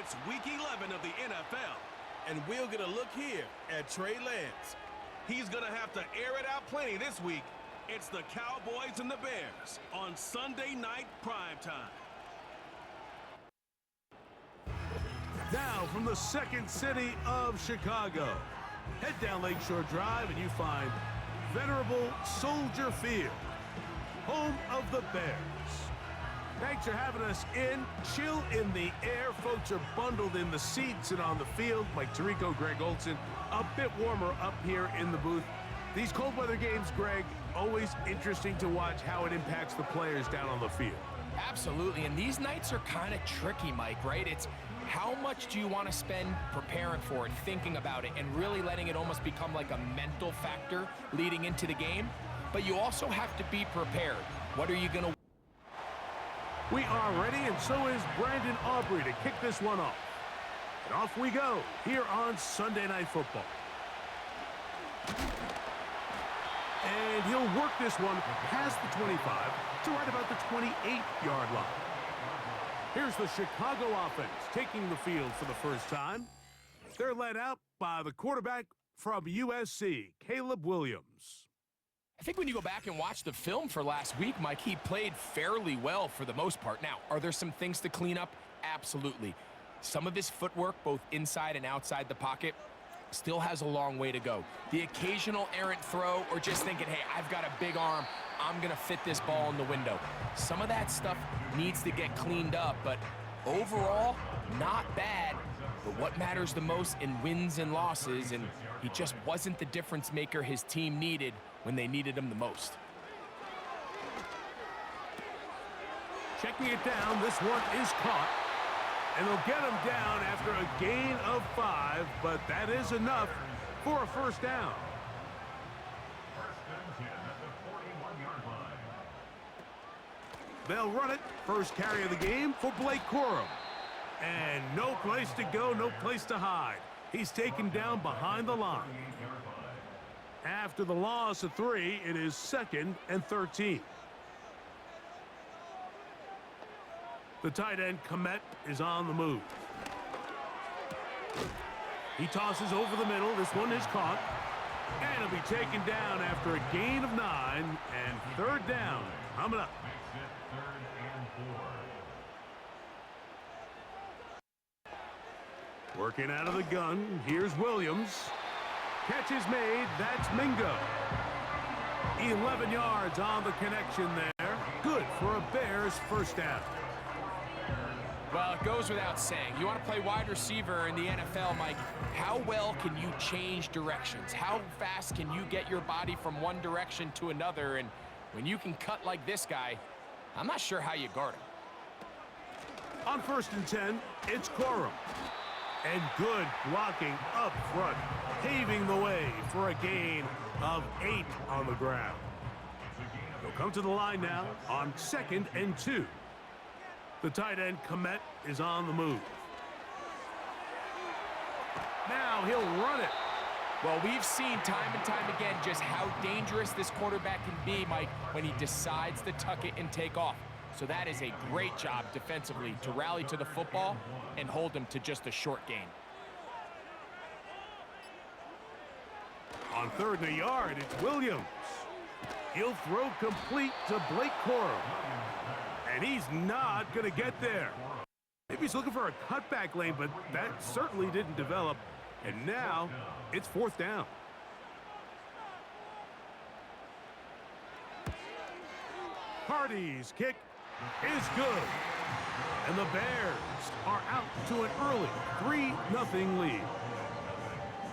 It's Week 11 of the NFL. And we'll get a look here at Trey Lance. He's going to have to air it out plenty this week. It's the Cowboys and the Bears on Sunday Night Primetime. Now from the second city of Chicago, head down Lakeshore Drive and you find venerable Soldier Field, home of the Bears. Thanks for having us in. Chill in the air. Folks are bundled in the seats and on the field. Mike Tirico, Greg Olson, a bit warmer up here in the booth. These cold weather games, Greg, always interesting to watch how it impacts the players down on the field. Absolutely, and these nights are kind of tricky, Mike, right? It's how much do you want to spend preparing for it, thinking about it, and really letting it almost become like a mental factor leading into the game? But you also have to be prepared. What are you going to... We are ready, and so is Brandon Aubrey to kick this one off. And off we go here on Sunday Night Football. And he'll work this one past the 25 to right about the 28-yard line. Here's the Chicago offense taking the field for the first time. They're led out by the quarterback from USC, Caleb Williams. I think when you go back and watch the film for last week, Mike, he played fairly well for the most part. Now, are there some things to clean up? Absolutely. Some of his footwork, both inside and outside the pocket, still has a long way to go. The occasional errant throw or just thinking, hey, I've got a big arm, I'm going to fit this ball in the window. Some of that stuff needs to get cleaned up, but overall, not bad. But what matters the most in wins and losses, and he just wasn't the difference maker his team needed when they needed him the most. Checking it down, this one is caught. And they'll get him down after a gain of 5, but that is enough for a first down. They'll run it. First carry of the game for Blake Corum. And no place to go, no place to hide. He's taken down behind the line. After the loss of 3, it is 2nd and 13. The tight end, Komet, is on the move. He tosses over the middle. This one is caught. And it'll be taken down after a gain of 9 and 3rd down coming up. Working out of the gun, here's Williams. Catch is made, that's Mingo. 11 yards on the connection there. Good for a Bears first down. Well, it goes without saying. You want to play wide receiver in the NFL, Mike, how well can you change directions? How fast can you get your body from one direction to another? And when you can cut like this guy, I'm not sure how you guard him. On 1st and 10, it's Corum. And good blocking up front, paving the way for a gain of 8 on the ground. They'll come to the line now on 2nd and 2. The tight end, Komet, is on the move. Now he'll run it. Well, we've seen time and time again just how dangerous this quarterback can be, Mike, when he decides to tuck it and take off. So that is a great job defensively to rally to the football and hold him to just a short gain. On 3rd and a yard, it's Williams. He'll throw complete to Blake Corum. And he's not going to get there. Maybe he's looking for a cutback lane, but that certainly didn't develop. And now it's 4th down. Hardy's kick is good. And the Bears are out to an early 3-0 lead.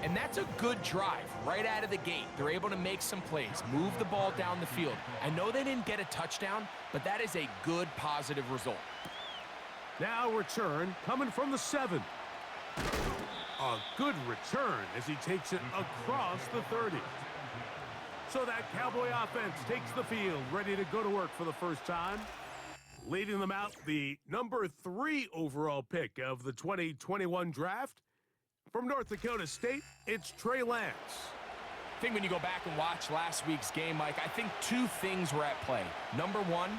And that's a good drive right out of the gate. They're able to make some plays, move the ball down the field. I know they didn't get a touchdown, but that is a good positive result. Now return coming from the 7. A good return as he takes it across the 30. So that Cowboy offense takes the field, ready to go to work for the first time. Leading them out, the number 3 overall pick of the 2021 draft. From North Dakota State, it's Trey Lance. I think when you go back and watch last week's game, Mike, I think 2 things were at play. Number 1,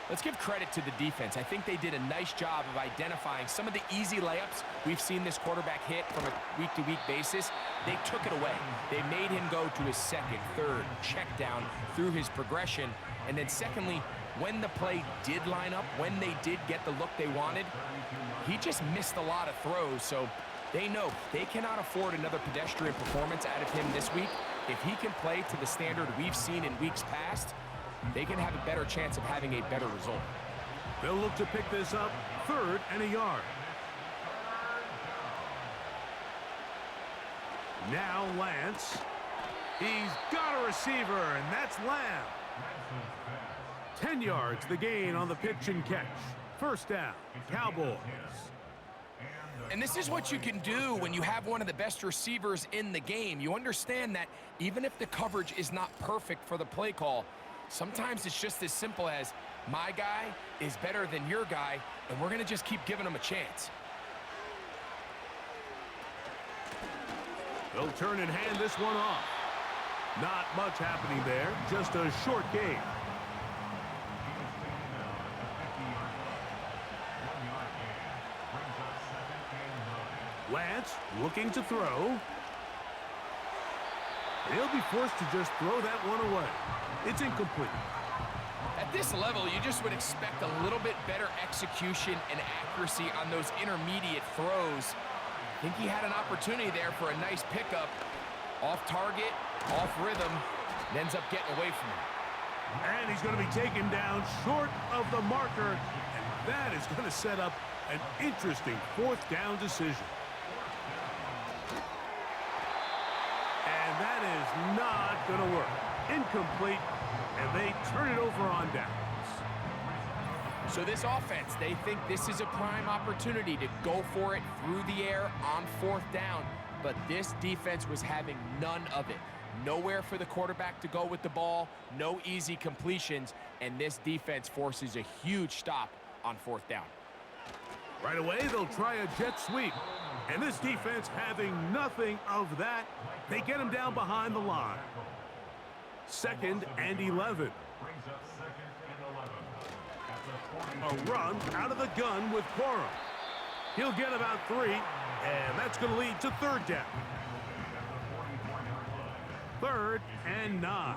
Let's give credit to the defense. I think they did a nice job of identifying some of the easy layups we've seen this quarterback hit from a week-to-week basis. They took it away. They made him go to his second, third, check down through his progression. And then secondly, when the play did line up, when they did get the look they wanted, he just missed a lot of throws. So they know they cannot afford another pedestrian performance out of him this week. If he can play to the standard we've seen in weeks past, they can have a better chance of having a better result. They'll look to pick this up, 3rd and a yard. Now Lance. He's got a receiver, and that's Lamb. 10 yards the gain on the pitch and catch. First down, Cowboys. And this is what you can do when you have one of the best receivers in the game. You understand that even if the coverage is not perfect for the play call, sometimes it's just as simple as my guy is better than your guy, and we're going to just keep giving him a chance. They'll turn and hand this one off. Not much happening there, just a short gain. Lance looking to throw. He'll be forced to just throw that one away. It's incomplete. At this level, you just would expect a little bit better execution and accuracy on those intermediate throws. I think he had an opportunity there for a nice pickup. Off target, off rhythm, and ends up getting away from him. And he's going to be taken down short of the marker, and that is going to set up an interesting 4th down decision. And that is not going to work. Incomplete, and they turn it over on downs. So this offense, they think this is a prime opportunity to go for it through the air on 4th down, but this defense was having none of it. Nowhere for the quarterback to go with the ball, no easy completions, and this defense forces a huge stop on 4th down. Right away, they'll try a jet sweep. And this defense having nothing of that, they get him down behind the line. 2nd and 11. A run out of the gun with Quorum. He'll get about 3, and that's going to lead to 3rd down. 3rd and 9.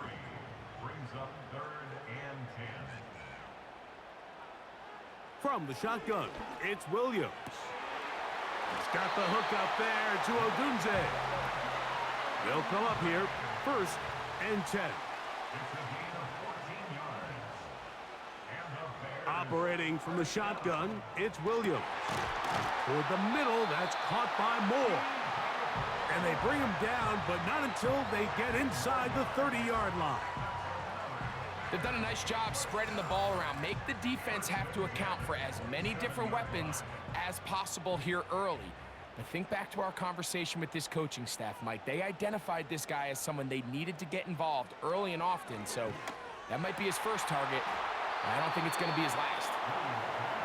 From the shotgun, it's Williams. He's got the hook up there to Odunze. They'll come up here, 1st and 10. Operating from the shotgun, it's Williams. Toward the middle, that's caught by Moore. And they bring him down, but not until they get inside the 30-yard line. They've done a nice job spreading the ball around. Make the defense have to account for as many different weapons as possible here early. But think back to our conversation with this coaching staff, Mike. They identified this guy as someone they needed to get involved early and often, so that might be his first target. I don't think it's going to be his last.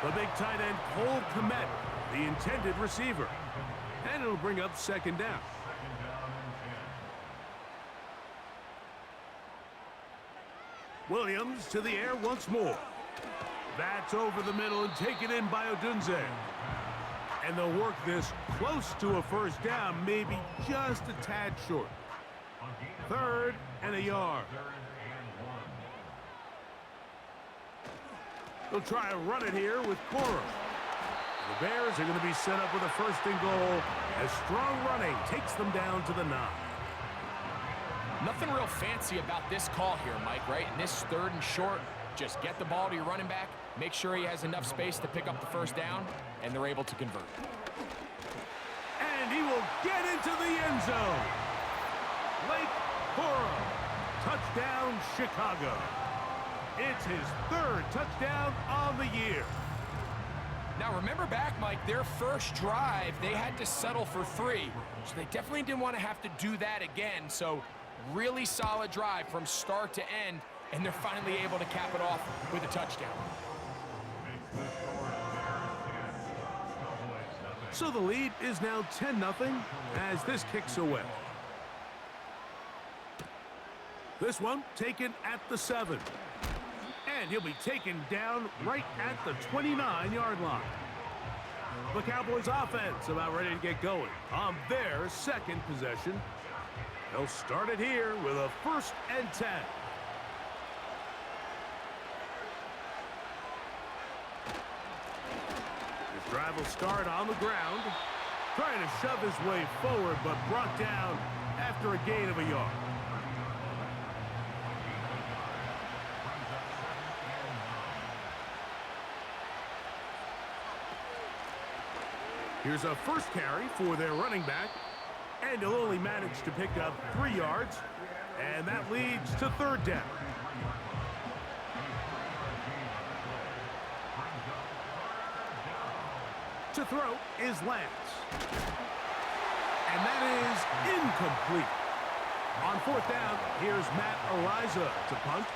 The big tight end, Cole Kmet, the intended receiver. And it'll bring up 2nd down. Williams to the air once more. That's over the middle and taken in by Odunze. And they'll work this close to a 1st down, maybe just a tad short. 3rd and a yard. They'll try to run it here with Quorum. The Bears are going to be set up with a 1st and goal as strong running takes them down to the 9. Nothing real fancy about this call here, Mike, right? In this 3rd and short, just get the ball to your running back, make sure he has enough space to pick up the 1st down, and they're able to convert. And he will get into the end zone. Blake Quorum, touchdown Chicago. It's his 3rd touchdown on the year. Now remember back, Mike, their first drive, they had to settle for 3. So they definitely didn't want to have to do that again. So really solid drive from start to end, and they're finally able to cap it off with a touchdown. So the lead is now 10-0 as this kicks away. This one taken at the 7. And he'll be taken down right at the 29-yard line. The Cowboys offense about ready to get going on their second possession. They'll start it here with a 1st and 10. This drive will start on the ground, trying to shove his way forward, but brought down after a gain of a yard. Here's a first carry for their running back, and he'll only manage to pick up 3 yards, and that leads to 3rd down. To throw is Lance, and that is incomplete. On 4th down, here's Matt Ariza to punt.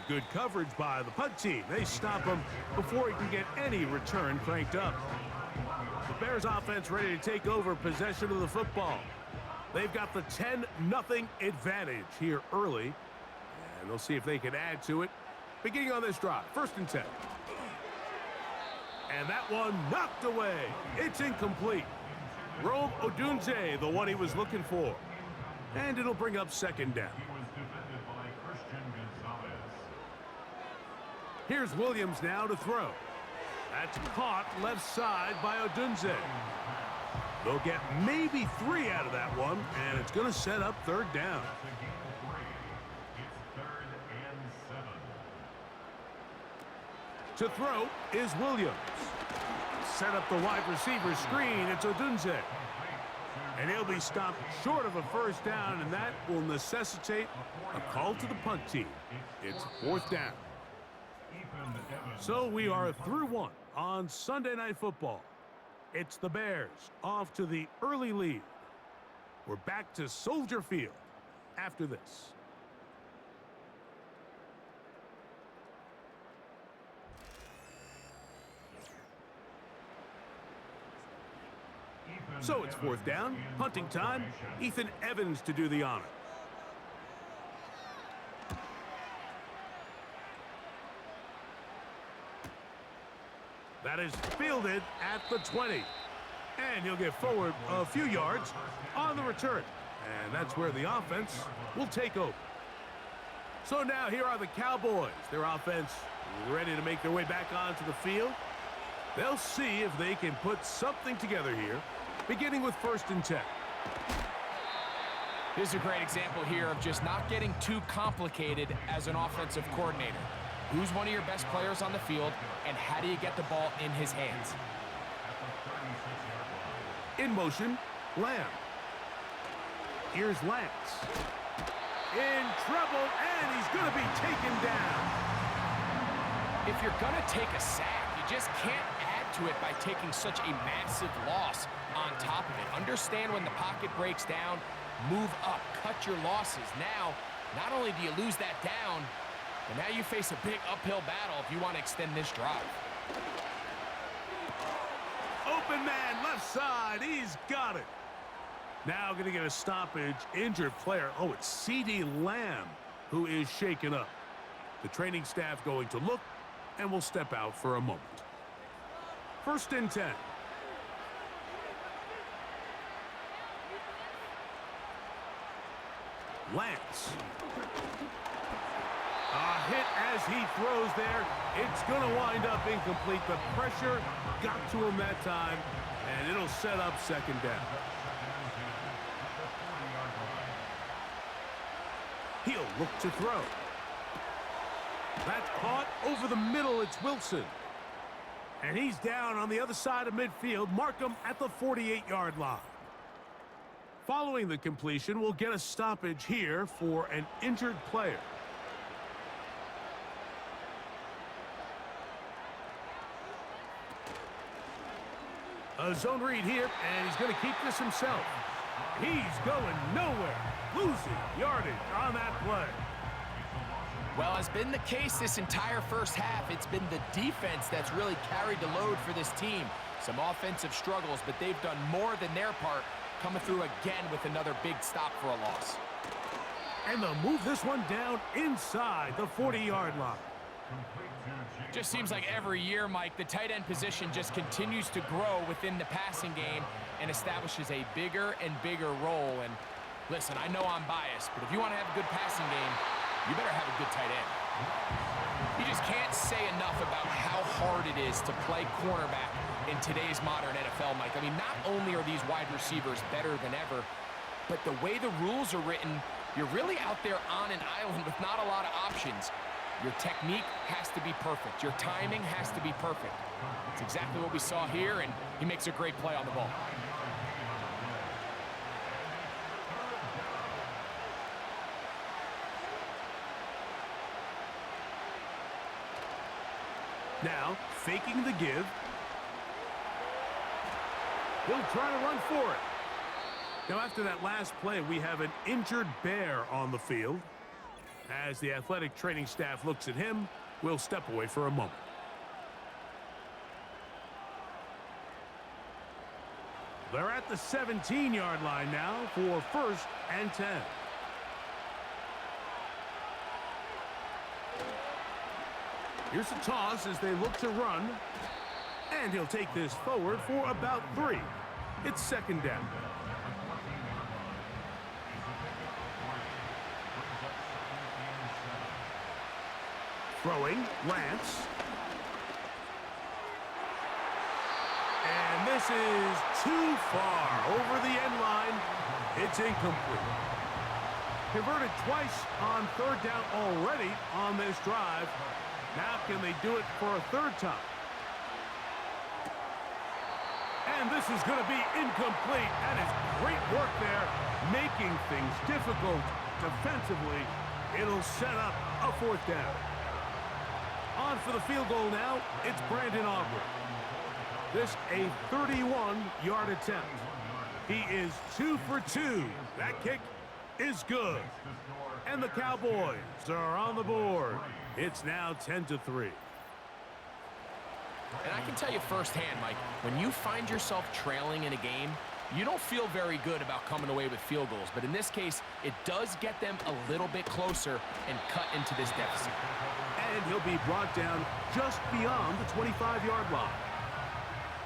Good coverage by the punt team. They stop him before he can get any return cranked up. The Bears offense ready to take over possession of the football. They've got the 10-0 advantage here early, and they'll see if they can add to it. Beginning on this drive, 1st and 10. And that one knocked away. It's incomplete. Rome Odunze, the one he was looking for. And it'll bring up 2nd down. Here's Williams now to throw. That's caught left side by Odunze. They'll get maybe 3 out of that one, and it's going to set up 3rd down. To throw is Williams. Set up the wide receiver screen. It's Odunze. And he'll be stopped short of a 1st down, and that will necessitate a call to the punt team. It's 4th down. So we are through 1 on Sunday Night Football. It's the Bears off to the early lead. We're back to Soldier Field after this. So it's 4th down, punting time. Ethan Evans to do the honor. That is fielded at the 20. And he'll get forward a few yards on the return. And that's where the offense will take over. So now here are the Cowboys. Their offense ready to make their way back onto the field. They'll see if they can put something together here, beginning with 1st and 10. This is a great example here of just not getting too complicated as an offensive coordinator. Who's one of your best players on the field, and how do you get the ball in his hands? In motion, Lamb. Here's Lance. In trouble, and he's going to be taken down. If you're going to take a sack, you just can't add to it by taking such a massive loss on top of it. Understand when the pocket breaks down, move up, cut your losses. Now, not only do you lose that down, but now you face a big uphill battle if you want to extend this drive. Open man, left side. He's got it. Now going to get a stoppage. Injured player. Oh, it's CeeDee Lamb who is shaken up. The training staff going to look and will step out for a moment. 1st and 10. Lance. A hit as he throws there. It's going to wind up incomplete. The pressure got to him that time, and it'll set up 2nd down. He'll look to throw. That's caught over the middle. It's Wilson. And he's down on the other side of midfield. Mark him at the 48-yard line. Following the completion, we'll get a stoppage here for an injured player. A zone read here, and he's going to keep this himself. He's going nowhere, losing yardage on that play. Well, has been the case this entire first half. It's been the defense that's really carried the load for this team. Some offensive struggles, but they've done more than their part, coming through again with another big stop for a loss. And they'll move this one down inside the 40-yard line. Just seems like every year, Mike, the tight end position just continues to grow within the passing game and establishes a bigger and bigger role. And listen, I know I'm biased, but if you want to have a good passing game, you better have a good tight end. You just can't say enough about how hard it is to play cornerback in today's modern NFL, Mike. I mean, not only are these wide receivers better than ever, but the way the rules are written, you're really out there on an island with not a lot of options. Your technique has to be perfect. Your timing has to be perfect. It's exactly what we saw here, and he makes a great play on the ball. Now, faking the give. He'll try to run for it. Now, after that last play, we have an injured Bear on the field. As the athletic training staff looks at him, we'll step away for a moment. They're at the 17-yard line now for 1st and 10. Here's a toss as they look to run. And he'll take this forward for about 3. It's 2nd down. Throwing, Lance. And this is too far over the end line. It's incomplete. Converted twice on 3rd down already on this drive. Now can they do it for a 3rd time? And this is going to be incomplete. That is great work there, making things difficult defensively. It'll set up a 4th down. On for the field goal now, it's Brandon Aubrey. This a 31-yard attempt. He is 2 for 2. That kick is good. And the Cowboys are on the board. It's now 10-3. And I can tell you firsthand, Mike, when you find yourself trailing in a game, you don't feel very good about coming away with field goals. But in this case, it does get them a little bit closer and cut into this deficit. And he'll be brought down just beyond the 25-yard line.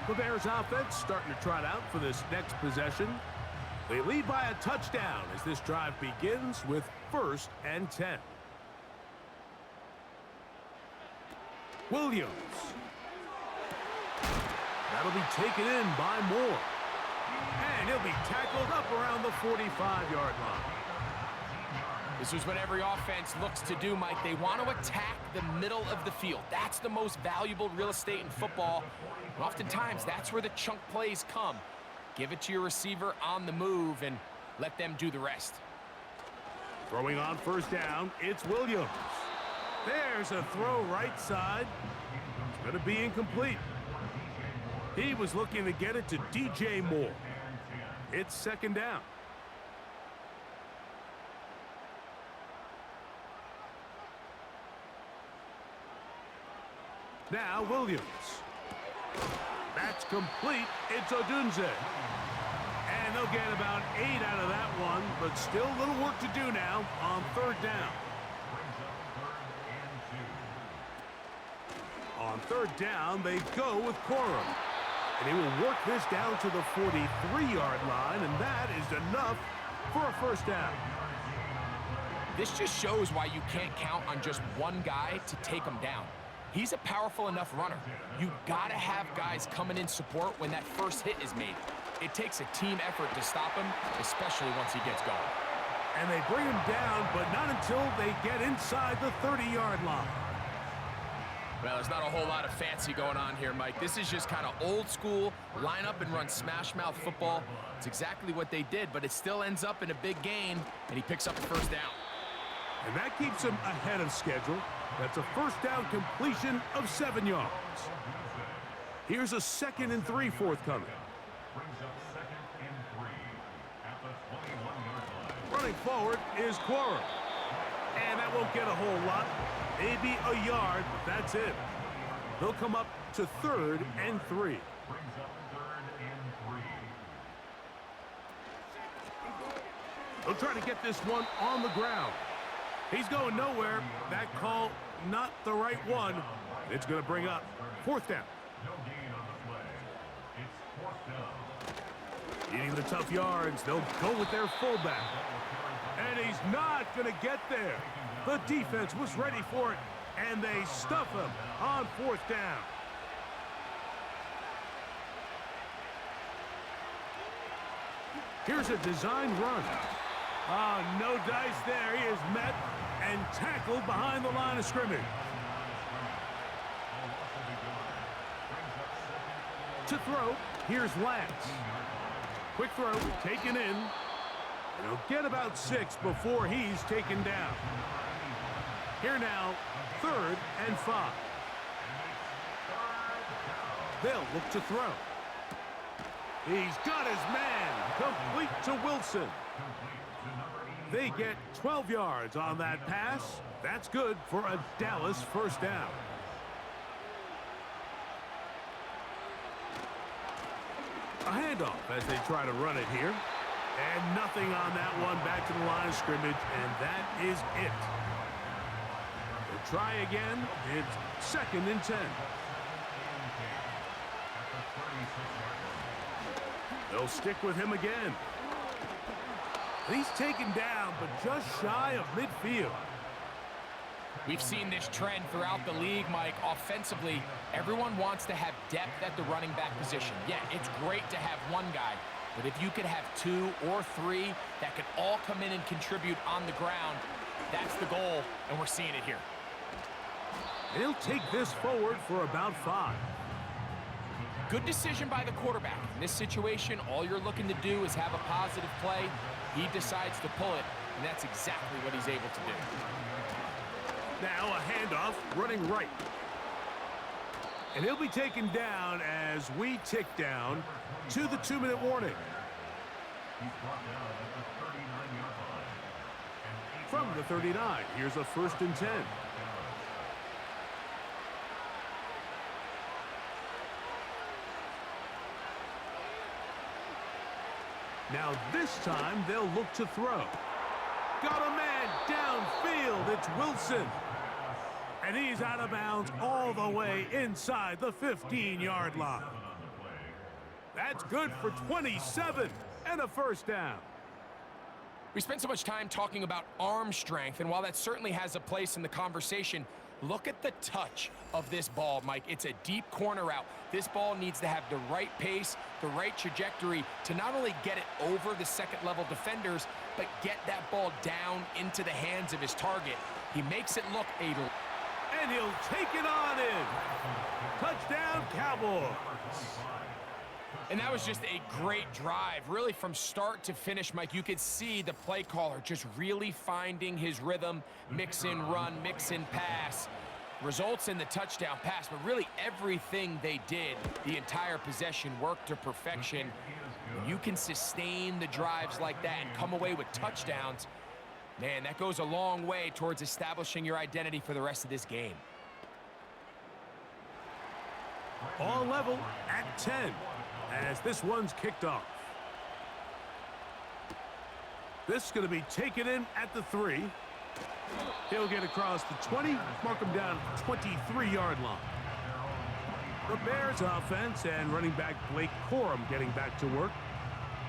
The Bears offense starting to trot out for this next possession. They lead by a touchdown as this drive begins with 1st and 10. Williams. That'll be taken in by Moore. And he'll be tackled up around the 45-yard line. This is what every offense looks to do, Mike. They want to attack the middle of the field. That's the most valuable real estate in football. And oftentimes, that's where the chunk plays come. Give it to your receiver on the move and let them do the rest. Throwing on 1st down, it's Williams. There's a throw right side. It's going to be incomplete. He was looking to get it to DJ Moore. It's 2nd down. Now Williams. That's complete. It's Odunze. And they'll get about 8 out of that one, but still a little work to do now on 3rd down. On 3rd down, they go with Corum. And he will work this down to the 43-yard line, and that is enough for a 1st down. This just shows why you can't count on just one guy to take him down. He's a powerful enough runner. You gotta have guys coming in support when that first hit is made. It takes a team effort to stop him, especially once he gets going. And they bring him down, but not until they get inside the 30-yard line. Well, there's not a whole lot of fancy going on here, Mike. This is just kind of old school, line up and run smash mouth football. It's exactly what they did, but it still ends up in a big gain, and he picks up the 1st down. And that keeps him ahead of schedule. That's a 1st down completion of 7 yards. Here's a 2nd and 3 forthcoming. Running forward is Corum. And that won't get a whole lot. Maybe a yard, but that's it. They'll come up to 3rd and 3. They'll try to get this one on the ground. He's going nowhere. That call, not the right one. It's going to bring up 4th down. Eating the tough yards, they'll go with their fullback. And he's not going to get there. The defense was ready for it, and they stuff him on 4th down. Here's a design run. Oh, no dice there. He is met and tackled behind the line of scrimmage. To throw, here's Lance. Quick throw, taken in. And he'll get about 6 before he's taken down. Here now, 3rd and 5. They'll look to throw. He's got his man, complete to Wilson. They get 12 yards on that pass. That's good for a Dallas 1st down. A handoff as they try to run it here. And nothing on that one, back to the line of scrimmage, and that is it. They'll try again. It's 2nd and 10. They'll stick with him again. He's taken down, but just shy of midfield. We've seen this trend throughout the league, Mike. Offensively, everyone wants to have depth at the running back position. Yeah, it's great to have one guy, but if you could have 2 or 3 that could all come in and contribute on the ground, that's the goal, and we're seeing it here. He'll take this forward for about 5. Good decision by the quarterback. In this situation, all you're looking to do is have a positive play. He decides to pull it, and that's exactly what he's able to do. Now a handoff running right. And he'll be taken down as we tick down to the 2-minute warning. From the 39, here's a 1st and 10. Now this time they'll look to throw. Got a man downfield. It's Wilson. And he's out of bounds all the way inside the 15-yard line. That's good for 27 and a 1st down. We spent so much time talking about arm strength, and while that certainly has a place in the conversation, look at the touch of this ball, Mike. It's a deep corner route. This ball needs to have the right pace, the right trajectory to not only get it over the 2nd-level defenders, but get that ball down into the hands of his target. He makes it look and he'll take it on in. Touchdown, Cowboys. And that was just a great drive, really from start to finish, Mike. You could see the play caller just really finding his rhythm, mix in run, mix in pass. Results in the touchdown pass, but really everything they did, the entire possession worked to perfection. When you can sustain the drives like that and come away with touchdowns, man, that goes a long way towards establishing your identity for the rest of this game. All level at 10 as this one's kicked off. This is going to be taken in at the 3. He'll get across the 20, mark him down at the 23-yard line. The Bears offense and running back Blake Corum getting back to work.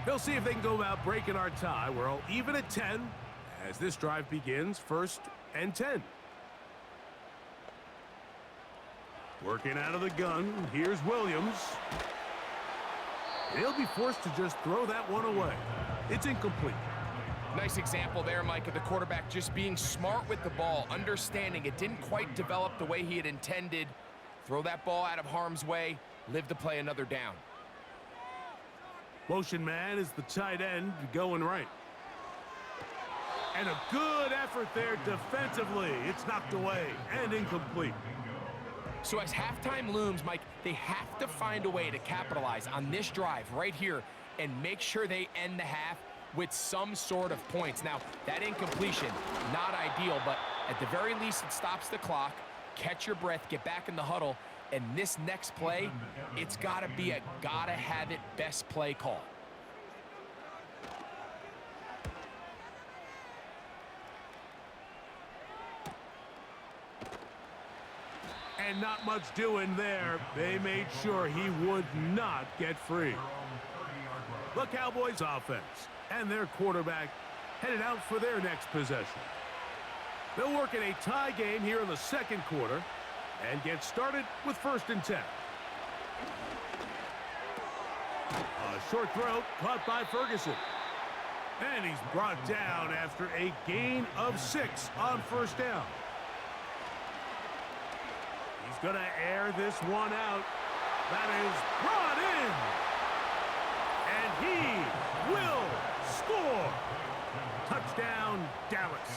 They'll see if they can go about breaking our tie. We're all even at 10 as this drive begins, 1st and 10. Working out of the gun, here's Williams. He'll be forced to just throw that one away. It's incomplete. Nice example there, Mike, of the quarterback just being smart with the ball, understanding it didn't quite develop the way he had intended. Throw that ball out of harm's way, live to play another down. Motion man is the tight end going right. And a good effort there defensively. It's knocked away and incomplete. So as halftime looms, Mike, they have to find a way to capitalize on this drive right here and make sure they end the half with some sort of points. Now, that incompletion, not ideal, but at the very least, it stops the clock. Catch your breath, get back in the huddle, And this next play, it's got to be a gotta-have-it best play call. And not much doing there. They made sure he would not get free. The Cowboys offense and their quarterback headed out for their next possession. They'll work in a tie game here in the second quarter and get started with 1st and 10. A short throw caught by Ferguson. And he's brought down after a gain of 6 on 1st down. He's going to air this one out. That is brought in. And he will score. Touchdown, Dallas.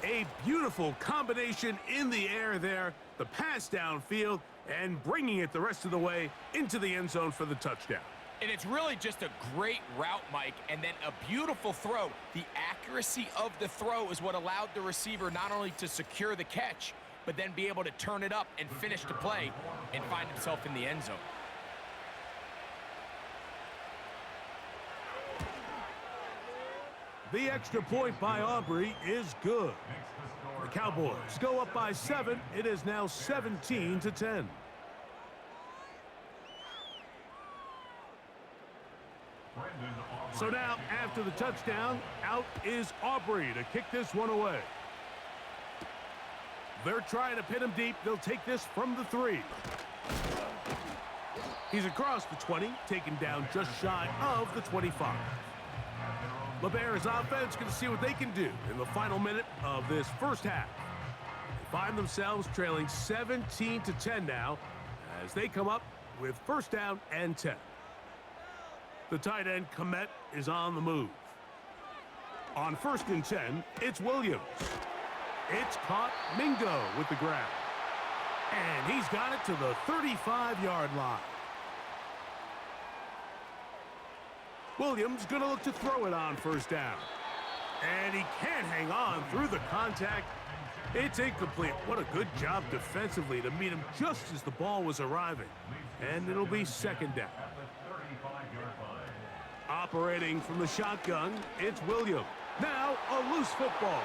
A beautiful combination in the air there. The pass downfield and bringing it the rest of the way into the end zone for the touchdown. And it's really just a great route, Mike, and then a beautiful throw. The accuracy of the throw is what allowed the receiver not only to secure the catch, but then be able to turn it up and finish the play and find himself in the end zone. The extra point by Aubrey is good. The Cowboys go up by 7. It is now 17-10. So now, after the touchdown, out is Aubrey to kick this one away. They're trying to pin him deep. They'll take this from the 3. He's across the 20, taken down just shy of the 25. The Bears offense going to see what they can do in the final minute of this first half. They find themselves trailing 17-10 now as they come up with 1st down and 10. The tight end, Komet, is on the move. On 1st and 10, it's Williams. It's caught Mingo with the grab. And he's got it to the 35-yard line. Williams going to look to throw it on 1st down. And he can't hang on through the contact. It's incomplete. What a good job defensively to meet him just as the ball was arriving. And it'll be 2nd down. Operating from the shotgun, it's Williams. Now a loose football.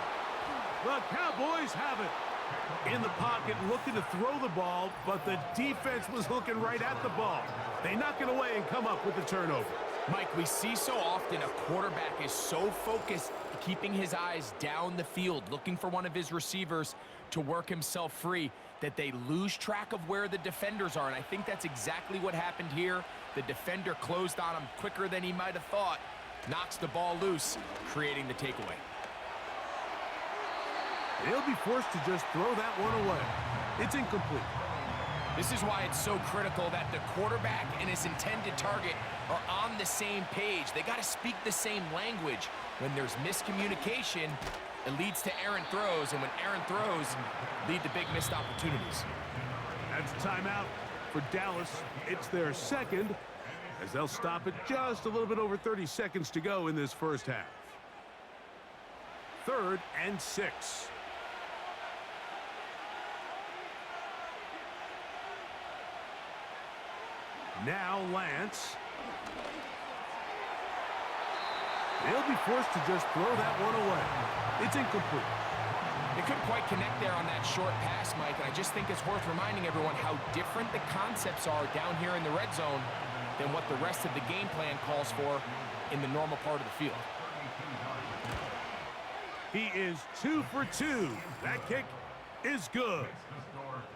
The Cowboys have it. In the pocket, looking to throw the ball, but the defense was looking right at the ball. They knock it away and come up with the turnover. Mike, we see so often a quarterback is so focused, keeping his eyes down the field, looking for one of his receivers to work himself free, that they lose track of where the defenders are. And I think that's exactly what happened here. The defender closed on him quicker than he might have thought, knocks the ball loose, creating the takeaway. He'll be forced to just throw that one away. It's incomplete. This is why it's so critical that the quarterback and his intended target are on the same page. They got to speak the same language. When there's miscommunication, it leads to errant throws, and when errant throws lead to big missed opportunities. That's a timeout for Dallas. It's their 2nd, as they'll stop it just a little bit over 30 seconds to go in this first half. 3rd and 6. Now Lance. He'll be forced to just throw that one away. It's incomplete. They couldn't quite connect there on that short pass, Mike, and I just think it's worth reminding everyone how different the concepts are down here in the red zone than what the rest of the game plan calls for in the normal part of the field. He is 2 for 2. That kick is good.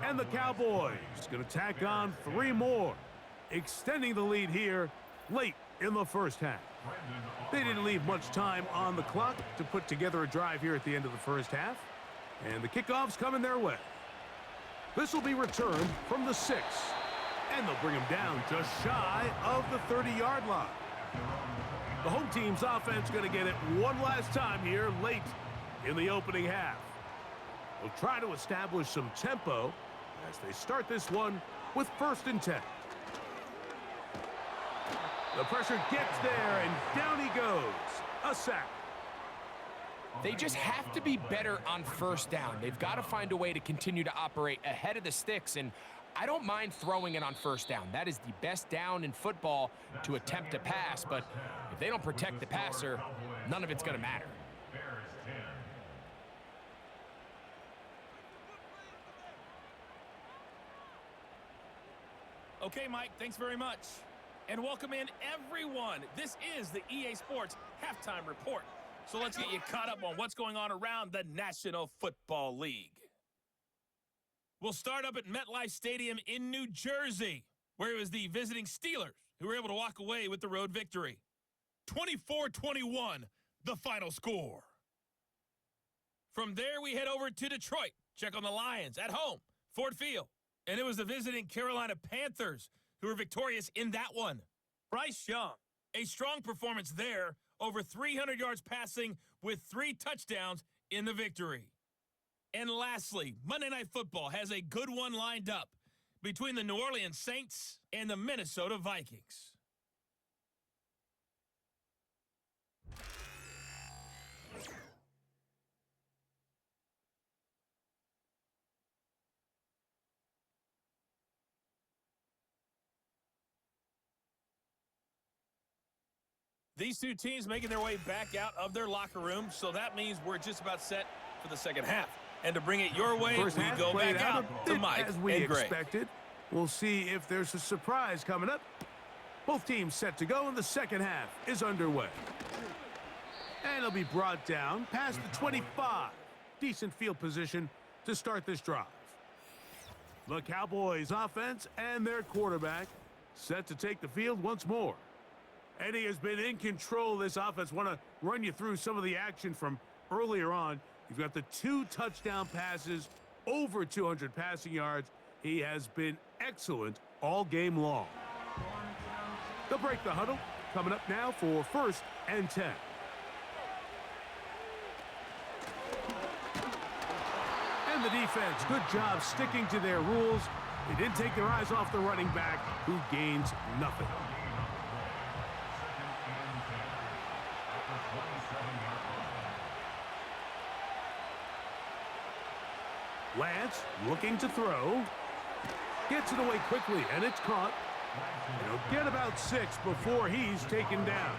And the Cowboys going to tack on 3 more, extending the lead here late in the first half. They didn't leave much time on the clock to put together a drive here at the end of the first half. And the kickoff's coming their way. This will be returned from the 6. And they'll bring him down just shy of the 30-yard line. The home team's offense going to get it one last time here late in the opening half. They'll try to establish some tempo as they start this one with 1st and 10. The pressure gets there, and down he goes. A sack. They just have to be better on 1st down. They've got to find a way to continue to operate ahead of the sticks, and I don't mind throwing it on first down. That is the best down in football to attempt to pass, but if they don't protect the passer, none of it's going to matter. Okay, Mike, thanks very much. And welcome in, everyone. This is the EA Sports Halftime Report. So let's get you caught up on what's going on around the National Football League. We'll start up at MetLife Stadium in New Jersey, where it was the visiting Steelers who were able to walk away with the road victory. 24-21, the final score. From there, we head over to Detroit. Check on the Lions at home, Ford Field. And it was the visiting Carolina Panthers who were victorious in that one. Bryce Young, a strong performance there, over 300 yards passing with 3 touchdowns in the victory. And lastly, Monday Night Football has a good one lined up between the New Orleans Saints and the Minnesota Vikings. These two teams making their way back out of their locker room, so that means we're just about set for the second half. And to bring it your way, First we go back out to Mike as we and Greg. expected. We'll see if there's a surprise coming up. Both teams set to go, and the second half is underway. And it'll be brought down past the 25. Decent field position to start this drive. The Cowboys offense and their quarterback set to take the field once more. And he has been in control of this offense. Want to run you through some of the action from earlier on. You've got the 2 touchdown passes, over 200 passing yards. He has been excellent all game long. They'll break the huddle. Coming up now for 1st and 10. And the defense, good job sticking to their rules. They didn't take their eyes off the running back, who gains nothing. Lance looking to throw. Gets it away quickly, and it's caught. He'll get about 6 before he's taken down.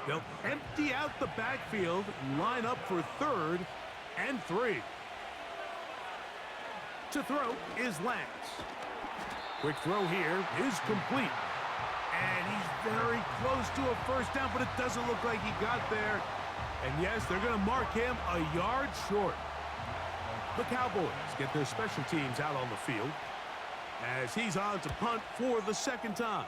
They'll empty out the backfield, line up for 3rd and 3. To throw is Lance. Quick throw here is complete. And he's very close to a first down, but it doesn't look like he got there. And yes, they're going to mark him a yard short. The Cowboys get their special teams out on the field as he's on to punt for the 2nd time.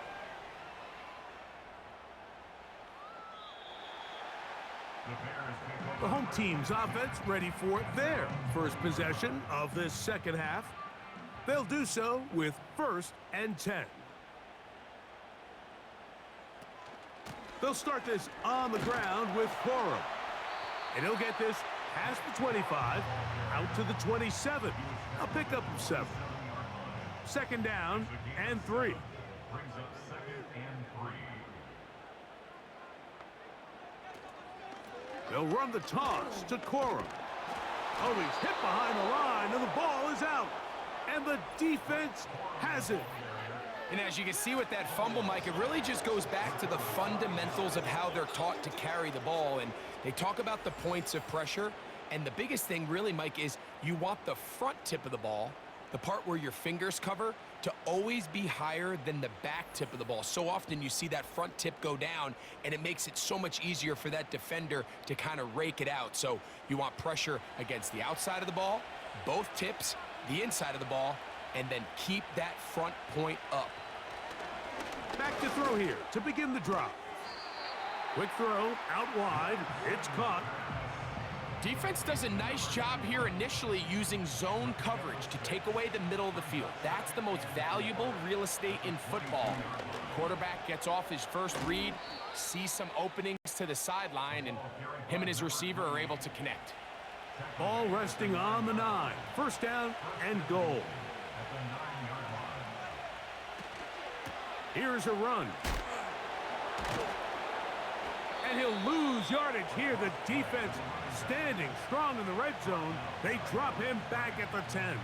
The home team's offense ready for their first possession of this second half. They'll do so with 1st and 10. They'll start this on the ground with Quorum. And he'll get this past the 25, out to the 27. A pickup of 7. 2nd down and 3. They'll run the toss to Quorum. Oh, he's hit behind the line, and the ball is out. And the defense has it. And as you can see with that fumble, Mike, it really just goes back to the fundamentals of how they're taught to carry the ball. And they talk about the points of pressure. And the biggest thing really, Mike, is you want the front tip of the ball, the part where your fingers cover, to always be higher than the back tip of the ball. So often you see that front tip go down, and it makes it so much easier for that defender to kind of rake it out. So you want pressure against the outside of the ball, both tips, the inside of the ball, and then keep that front point up. Back to throw here to begin the drive. Quick throw out wide. It's caught. Defense does a nice job here initially using zone coverage to take away the middle of the field. That's the most valuable real estate in football. Quarterback gets off his first read, sees some openings to the sideline, and him and his receiver are able to connect. Ball resting on the 9. 1st down and goal. Here's a run. And he'll lose yardage here. The defense standing strong in the red zone. They drop him back at the 10.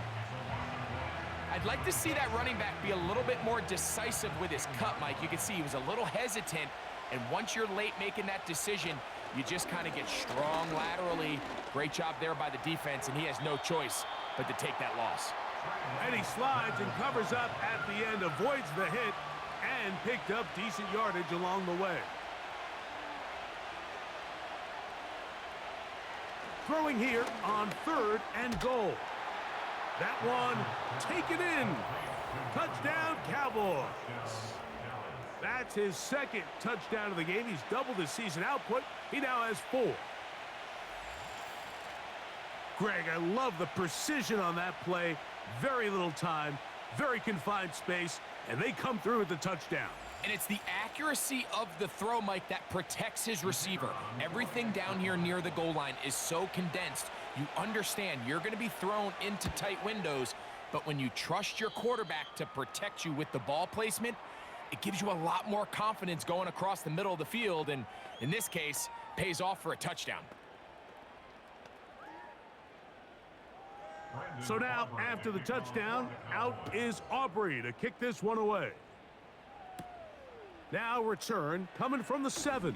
I'd like to see that running back be a little bit more decisive with his cut, Mike. You can see he was a little hesitant, and once you're late making that decision, you just kind of get strong laterally. Great job there by the defense, and he has no choice but to take that loss. And he slides and covers up at the end, avoids the hit, and picked up decent yardage along the way. Throwing here on 3rd and goal. That one taken in. Touchdown, Cowboys. That's his 2nd touchdown of the game. He's doubled his season output. He now has 4. Greg, I love the precision on that play. Very little time, very confined space, and they come through with the touchdown. And it's the accuracy of the throw, Mike, that protects his receiver. Everything down here near the goal line is so condensed. You understand you're going to be thrown into tight windows, but when you trust your quarterback to protect you with the ball placement, it gives you a lot more confidence going across the middle of the field, and in this case, pays off for a touchdown. So now, after the touchdown, out is Aubrey to kick this one away. Now return coming from the 7.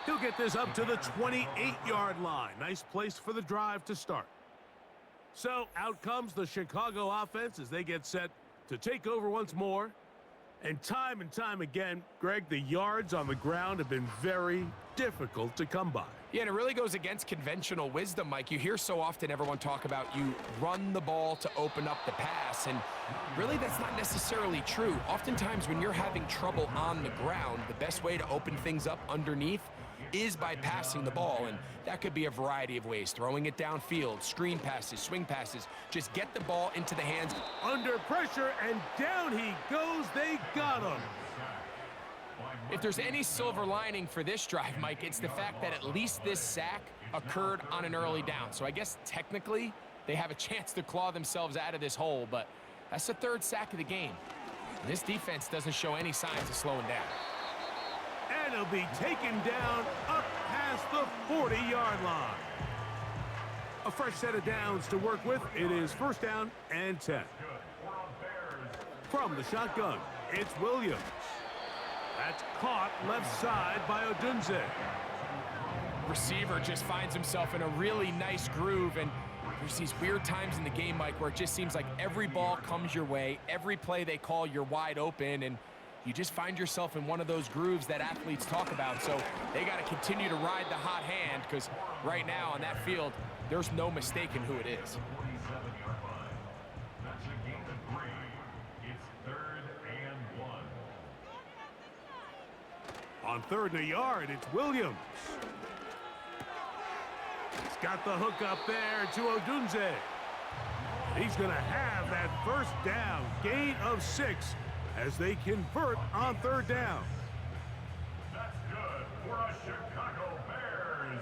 He'll get this up to the 28-yard line. Nice place for the drive to start. So out comes the Chicago offense as they get set to take over once more. And time again, Greg, the yards on the ground have been very difficult to come by. Yeah, and it really goes against conventional wisdom, Mike. You hear so often everyone talk about you run the ball to open up the pass, and really that's not necessarily true. Oftentimes when you're having trouble on the ground, the best way to open things up underneath is by passing the ball, and that could be a variety of ways. Throwing it downfield, screen passes, swing passes. Just get the ball into the hands. Under pressure, and down he goes. They got him. If there's any silver lining for this drive, Mike, it's the fact that at least this sack occurred on an early down. So I guess technically they have a chance to claw themselves out of this hole, but that's the 3rd sack of the game. And this defense doesn't show any signs of slowing down. And he'll be taken down up past the 40-yard line. A fresh set of downs to work with. It is 1st down and 10. From the shotgun, it's Williams. That's caught left side by Odunze. Receiver just finds himself in a really nice groove, and there's these weird times in the game, Mike, where it just seems like every ball comes your way, every play they call, you're wide open, and you just find yourself in one of those grooves that athletes talk about. So they got to continue to ride the hot hand, because right now on that field, there's no mistaking who it is. On 3rd and a yard, it's Williams. He's got the hook up there to Odunze. He's going to have that 1st down, gain of 6, as they convert on 3rd down. That's good for a Chicago Bears.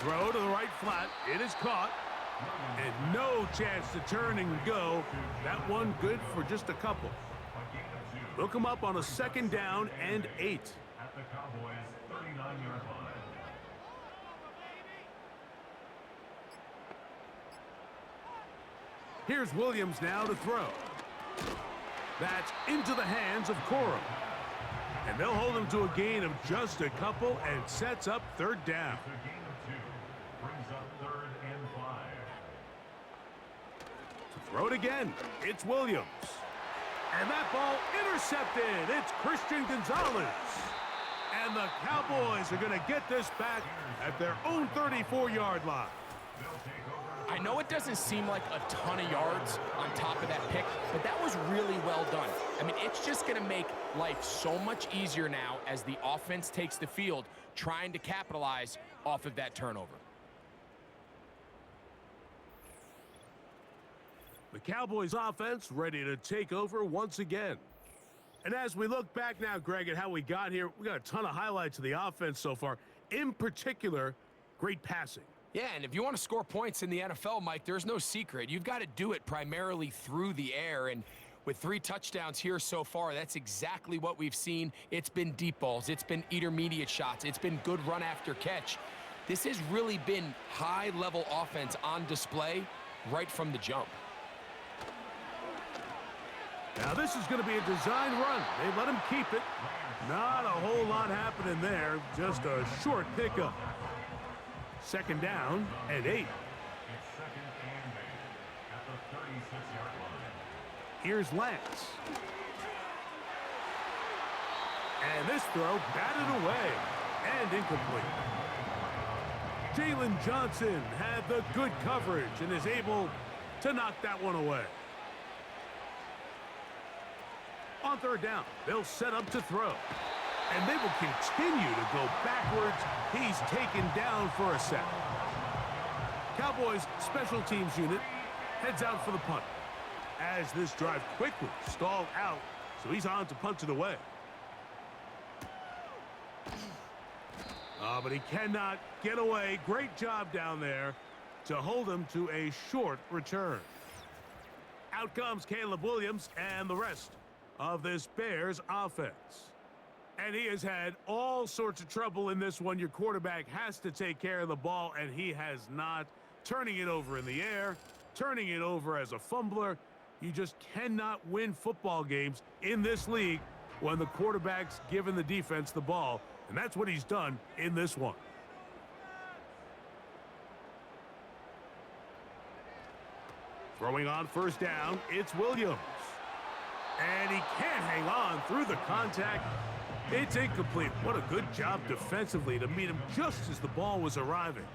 Throw to the right flat. It is caught. And no chance to turn and go. That one good for just a couple. They'll come up on a 2nd down and 8. At the Cowboys' 39-yard line. Here's Williams now to throw. That's into the hands of Cora. And they'll hold him to a gain of just a couple and sets up 3rd down. A gain of 2 brings up 3rd and 5. Throw it again. It's Williams. And that ball intercepted. It's Christian Gonzalez. And the Cowboys are going to get this back at their own 34-yard line. I know it doesn't seem like a ton of yards on top of that pick, but that was really well done. I mean, it's just going to make life so much easier now as the offense takes the field, trying to capitalize off of that turnover. The Cowboys offense ready to take over once again. And as we look back now, Greg, at how we got here, we got a ton of highlights of the offense so far. In particular, great passing. Yeah, and if you want to score points in the NFL, Mike, there's no secret. You've got to do it primarily through the air, and with 3 touchdowns here so far, that's exactly what we've seen. It's been deep balls. It's been intermediate shots. It's been good run after catch. This has really been high-level offense on display right from the jump. Now this is going to be a design run. They let him keep it. Not a whole lot happening there. Just a short pickup. Second down and 8. It's second and 8 at the 36-yard line. Here's Lance. And this throw batted away and incomplete. Jalen Johnson had the good coverage and is able to knock that one away. On third down, they'll set up to throw. And they will continue to go backwards. He's taken down for a sack. Cowboys special teams unit heads out for the punt. As this drive quickly stalled out, so he's on to punt it away. But he cannot get away. Great job down there to hold him to a short return. Out comes Caleb Williams and the rest of this Bears offense. And he has had all sorts of trouble in this one. Your quarterback has to take care of the ball, and he has not. Turning it over in the air, turning it over as a fumbler. You just cannot win football games in this league when the quarterback's giving the defense the ball. And that's what he's done in this one. Throwing on first down, it's Williams. And he can't hang on through the contact. It's incomplete. What a good job defensively to meet him just as the ball was arriving.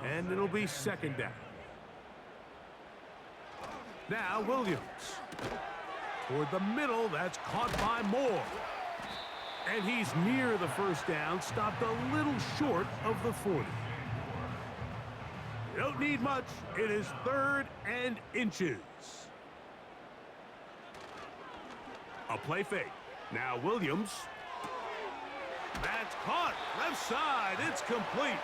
And it'll be second down. Now Williams. Toward the middle, that's caught by Moore. And he's near the first down, stopped a little short of the 40. You don't need much. It is third and inches. A play fake. Now Williams. That's caught. Left side. It's complete.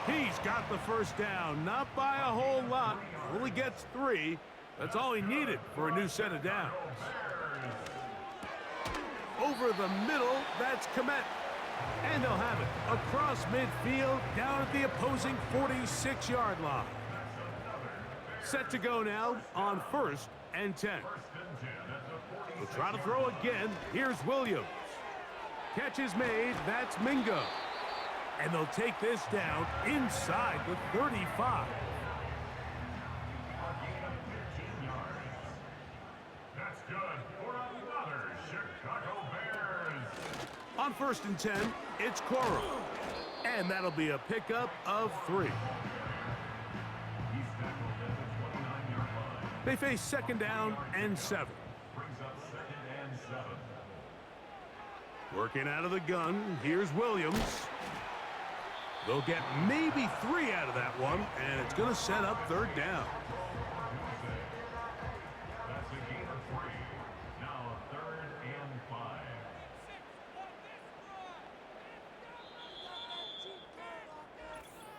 He's got the first down. Not by a whole lot. Only gets 3. That's all he needed for a new set of downs. Over the middle, that's Komet. And they'll have it across midfield down at the opposing 46-yard line. Set to go now on first and 10. We'll try to throw again. Here's Williams. Catch is made. That's Mingo. And they'll take this down inside the 35. That's good for another Chicago Bears. On first and 10, it's Coro. And that'll be a pickup of 3. He's tackled at the 29-yard line. They face second down and 7. Brings up second and 7. Working out of the gun, here's Williams. They'll get maybe 3 out of that one, and it's going to set up third down. That's a gain of 3. Now third and 5.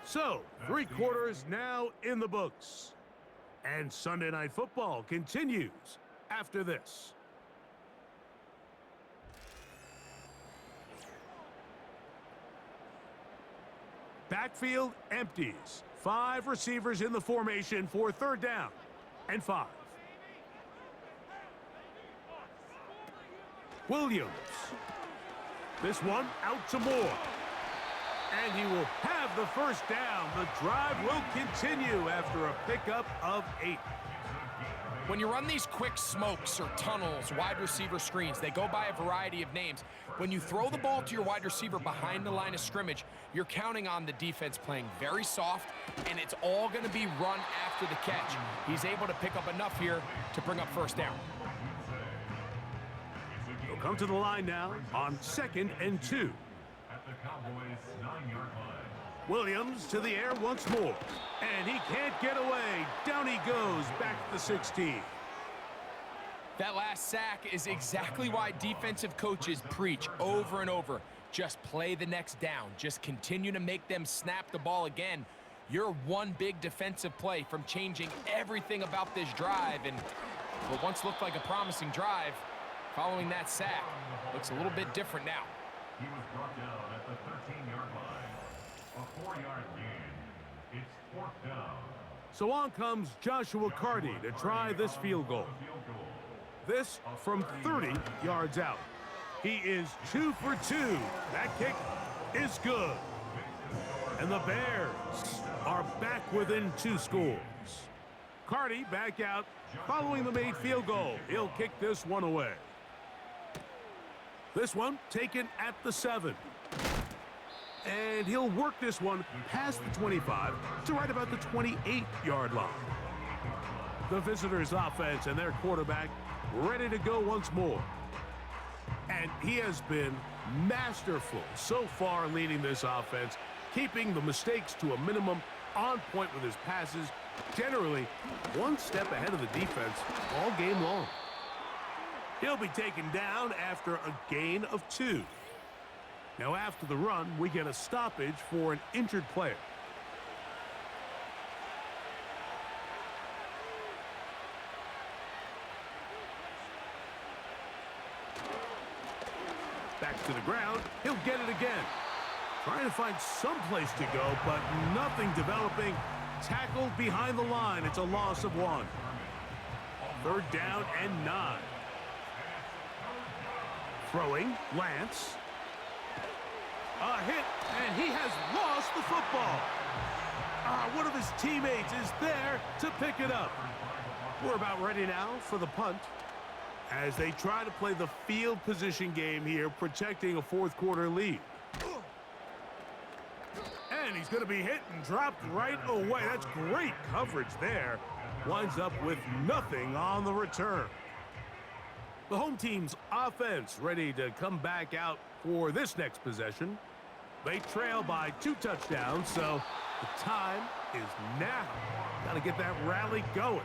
So, 3 quarters now in the books. And Sunday Night Football continues after this. Backfield empties. 5 receivers in the formation for third down and 5. Williams. This one out to Moore. And he will have the first down. The drive will continue after a pickup of 8. When you run these quick smokes or tunnels, wide receiver screens, they go by a variety of names. When you throw the ball to your wide receiver behind the line of scrimmage, you're counting on the defense playing very soft, and it's all going to be run after the catch. He's able to pick up enough here to bring up first down. They'll come to the line now on second and 2. At the Cowboys' 9-yard line. Williams to the air once more. And he can't get away. Down he goes back to the 16. That last sack is exactly why defensive coaches preach over and over. Just play the next down. Just continue to make them snap the ball again. You're one big defensive play from changing everything about this drive. And what once looked like a promising drive, following that sack, looks a little bit different now. He was brought down at the 13-yard line. A 4-yard gain. It's 4th down. So on comes Joshua Carty to try this field goal. This from 30 yards out. He is 2 for 2. That kick is good. And the Bears are back within 2 scores. Carty back out following the made field goal. He'll kick this one away. This one taken at the 7. And he'll work this one past the 25 to right about the 28-yard line. The visitors' offense and their quarterback ready to go once more. And he has been masterful so far leading this offense, keeping the mistakes to a minimum, on point with his passes, generally one step ahead of the defense all game long. He'll be taken down after a gain of 2. Now after the run, we get a stoppage for an injured player. Back to the ground, he'll get it again. Trying to find some place to go, but nothing developing. Tackled behind the line, it's a loss of 1. 3rd down and 9. Throwing, Lance. A hit, and he has lost the football. One of his teammates is there to pick it up. We're about ready now for the punt as they try to play the field position game here, protecting a 4th quarter lead. And he's going to be hit and dropped right away. That's great coverage there. Winds up with nothing on the return. The home team's offense ready to come back out for this next possession. They trail by 2 touchdowns, so the time is now. Got to get that rally going.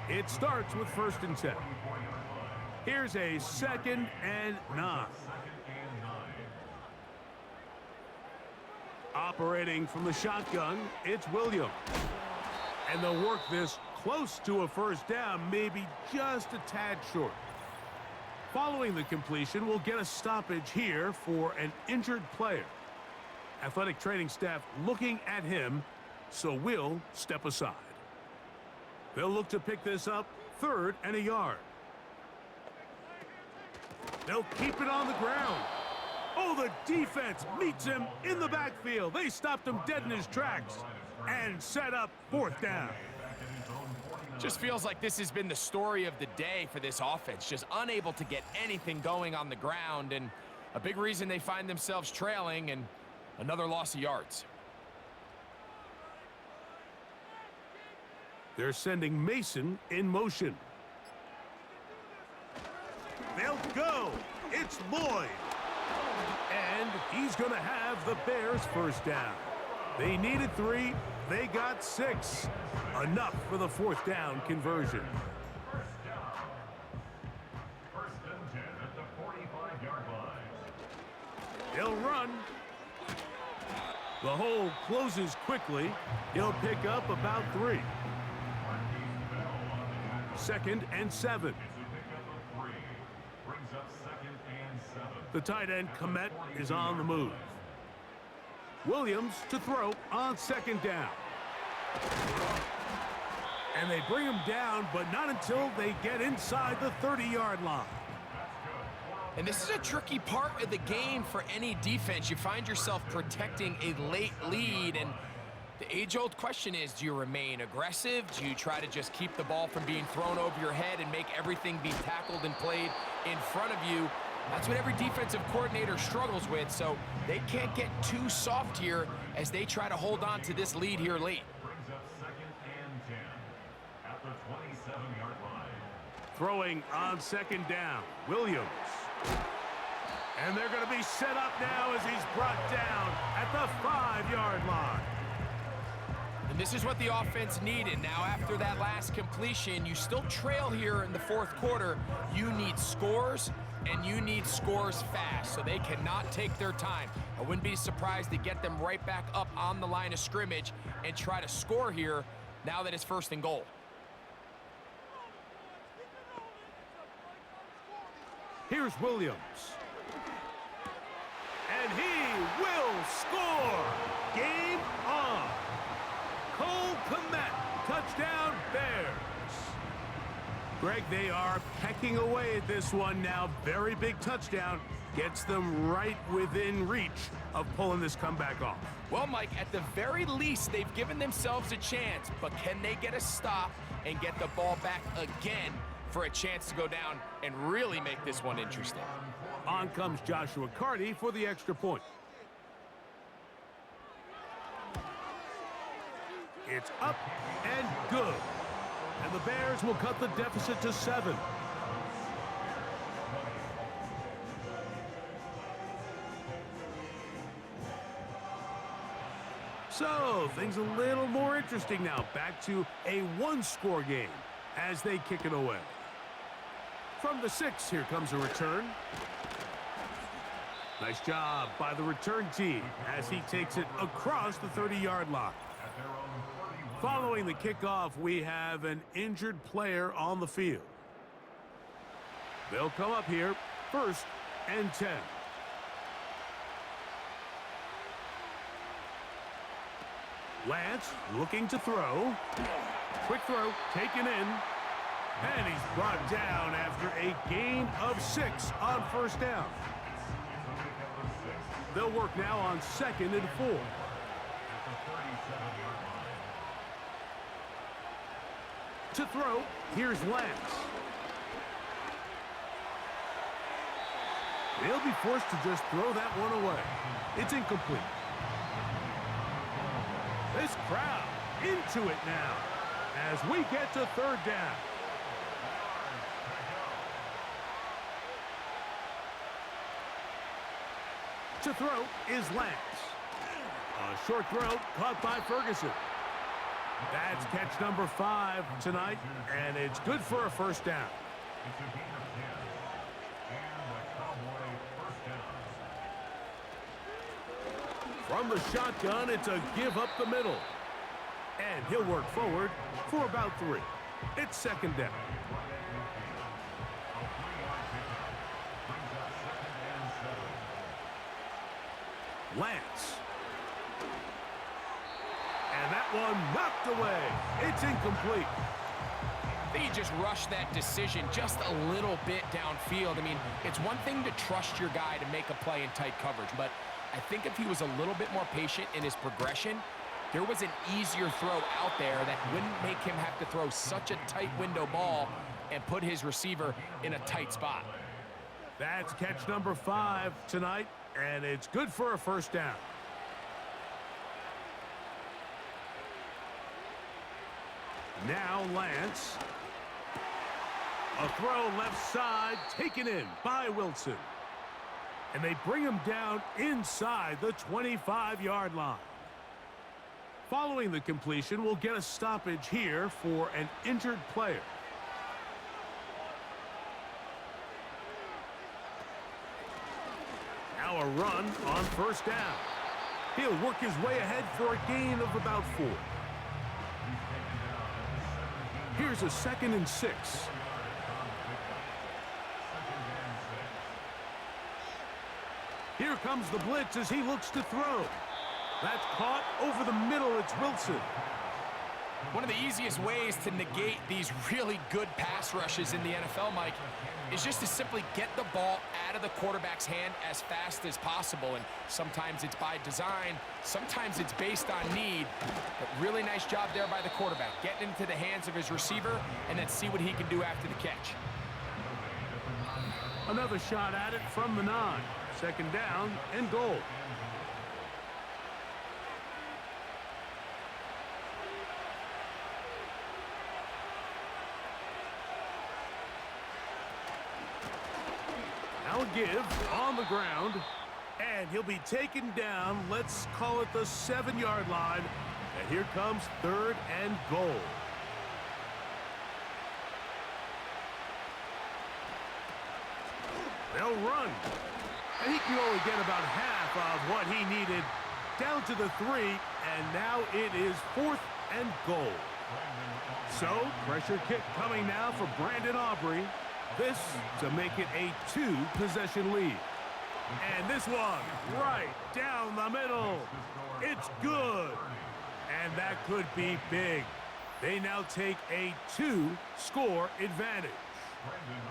It starts with 1st and 10. Here's a 2nd and 9. Operating from the shotgun, it's Williams. And they'll work this close to a 1st down, maybe just a tad short. Following the completion, we'll get a stoppage here for an injured player. Athletic training staff looking at him, so we'll step aside. They'll look to pick this up 3rd and a yard. They'll keep it on the ground. Oh, the defense meets him in the backfield. They stopped him dead in his tracks and set up 4th down. Just feels like this has been the story of the day for this offense. Just unable to get anything going on the ground, and a big reason they find themselves trailing, and another loss of yards. They're sending Mason in motion. They'll go. It's Lloyd. And he's going to have the Bears' 1st down. They needed 3. They got 6. Enough for the 4th down conversion. 1st and 10 at the 45-yard line. He'll run. The hole closes quickly. He'll pick up about 3. 2nd and 7. The tight end, Komet, is on the move. Williams to throw on 2nd down. And they bring him down, but not until they get inside the 30-yard line. And this is a tricky part of the game for any defense. You find yourself protecting a late lead, and the age-old question is, do you remain aggressive? Do you try to just keep the ball from being thrown over your head and make everything be tackled and played in front of you? That's what every defensive coordinator struggles with, so they can't get too soft here as they try to hold on to this lead here late. Brings up 2nd and 10 at the 27-yard line. Throwing on 2nd down, Williams. And they're going to be set up now as he's brought down at the 5-yard line. And this is what the offense needed. Now, after that last completion, you still trail here in the 4th quarter. You need scores, and you need scores fast, so they cannot take their time. I wouldn't be surprised to get them right back up on the line of scrimmage and try to score here now that it's 1st and goal. Here's Williams. And he will score. Game Greg, they are pecking away at this one now. Very big touchdown. Gets them right within reach of pulling this comeback off. Well, Mike, at the very least, they've given themselves a chance, but can they get a stop and get the ball back again for a chance to go down and really make this one interesting? On comes Joshua Carty for the extra point. It's up and good. And the Bears will cut the deficit to 7. So, things a little more interesting now. Back to a one-score game as they kick it away. From the 6, here comes a return. Nice job by the return team as he takes it across the 30-yard line. Following the kickoff, we have an injured player on the field. They'll come up here, 1st and 10. Lance looking to throw. Quick throw, taken in. And he's brought down after a gain of 6 on 1st down. They'll work now on 2nd and 4. To throw, here's Lance. They'll be forced to just throw that one away. It's incomplete. This crowd into it now as we get to 3rd down. To throw is Lance. A short throw caught by Ferguson. That's catch number 5 tonight, and it's good for a 1st down. It's a gain of 10. And the Cowboy 1st down. From the shotgun, it's a give up the middle. And he'll work forward for about 3. It's 2nd down. Lance. And that one knocked away. It's incomplete. They just rushed that decision just a little bit downfield. I mean, it's one thing to trust your guy to make a play in tight coverage, but I think if he was a little bit more patient in his progression, there was an easier throw out there that wouldn't make him have to throw such a tight window ball and put his receiver in a tight spot. That's catch number 5 tonight, and it's good for a 1st down. Now Lance. A throw left side, taken in by Wilson. And they bring him down inside the 25-yard line. Following the completion, we'll get a stoppage here for an injured player. Now a run on 1st down. He'll work his way ahead for a gain of about 4. Here's a 2nd and 6. Here comes the blitz as he looks to throw. That's caught over the middle. It's Wilson. One of the easiest ways to negate these really good pass rushes in the NFL, Mike, is just to simply get the ball out of the quarterback's hand as fast as possible. And sometimes it's by design, sometimes it's based on need. But really nice job there by the quarterback, getting into the hands of his receiver and then see what he can do after the catch. Another shot at it from the 9. 2nd down and goal. Now a give on the ground, and he'll be taken down. Let's call it the 7-yard line. And here comes 3rd and goal. They'll run. And he can only get about half of what he needed. Down to the 3, and now it is 4th and goal. So, pressure kick coming now for Brandon Aubrey. This to make it a 2-possession lead. And this one right down the middle. It's good. And that could be big. They now take a 2-score advantage.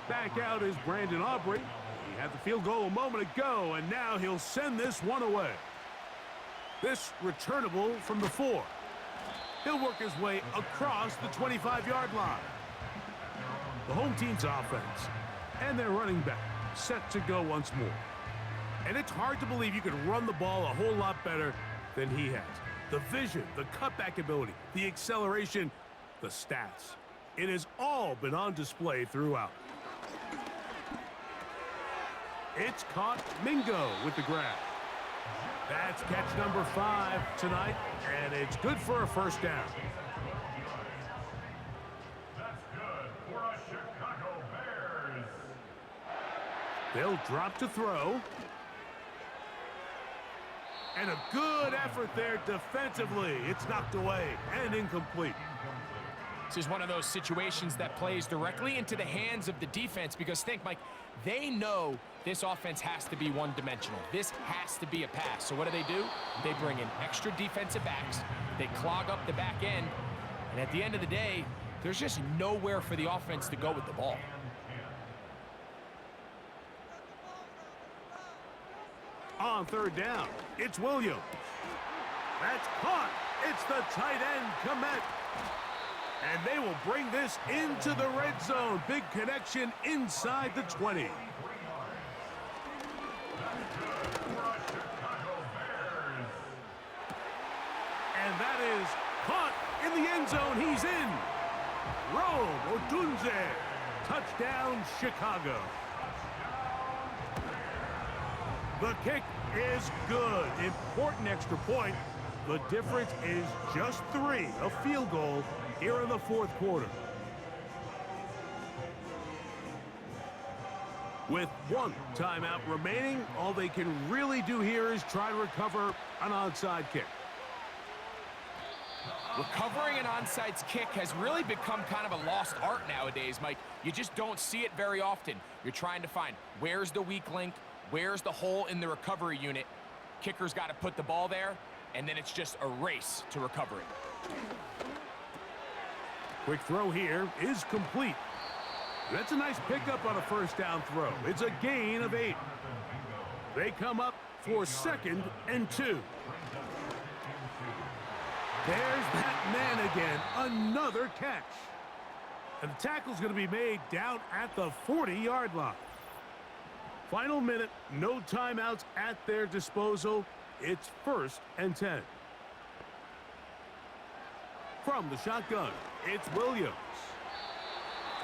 Back out is Brandon Aubrey. He had the field goal a moment ago, and now he'll send this one away. This returnable from the 4. He'll work his way across the 25-yard line. The home team's offense and their running back set to go once more. And it's hard to believe you could run the ball a whole lot better than he has. The vision, the cutback ability, the acceleration, the stats. It has all been on display throughout. It's caught. Mingo with the grab. That's catch number 5 tonight, and it's good for a first down. That's good for a Chicago Bears. They'll drop to throw. And a good effort there defensively. It's knocked away and incomplete. This is one of those situations that plays directly into the hands of the defense because think, Mike, they know this offense has to be one-dimensional. This has to be a pass. So what do? They bring in extra defensive backs. They clog up the back end. And at the end of the day, there's just nowhere for the offense to go with the ball. On third down, it's Williams. That's caught. It's the tight end, Komet. And they will bring this into the red zone. Big connection inside the 20. And that is caught in the end zone. He's in. Rhona Brooks. Touchdown, Chicago. The kick is good. Important extra point. The difference is just 3, a field goal here in the fourth quarter. With 1 timeout remaining, all they can really do here is try to recover an onside kick. Recovering an onside kick has really become kind of a lost art nowadays, Mike. You just don't see it very often. You're trying to find where's the weak link, where's the hole in the recovery unit. Kicker's got to put the ball there, and then it's just a race to recover it. Quick throw here is complete. That's a nice pickup on a first down throw. It's a gain of 8. They come up for 2nd and 2. There's that man again. Another catch. And the tackle's going to be made down at the 40-yard line. Final minute, no timeouts at their disposal. It's 1st and 10. From the shotgun, it's Williams.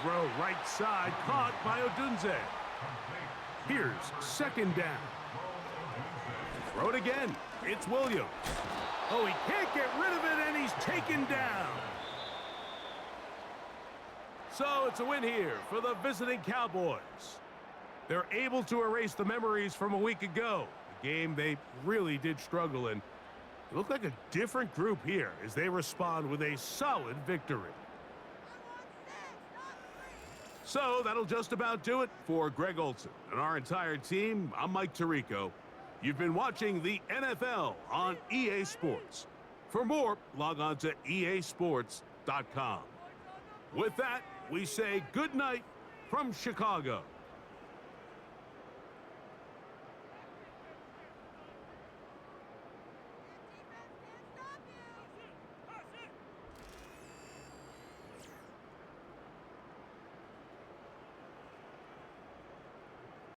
Throw right side, caught by Odunze. Here's 2nd down. Throw it again. It's Williams. Oh, he can't get rid of it, and he's taken down. So it's a win here for the visiting Cowboys. They're able to erase the memories from a week ago, a game they really did struggle in. It looked like a different group here as they respond with a solid victory. So that'll just about do it for Greg Olson and our entire team. I'm Mike Tirico. You've been watching the NFL on EA Sports. For more, log on to easports.com. With that, we say good night from Chicago.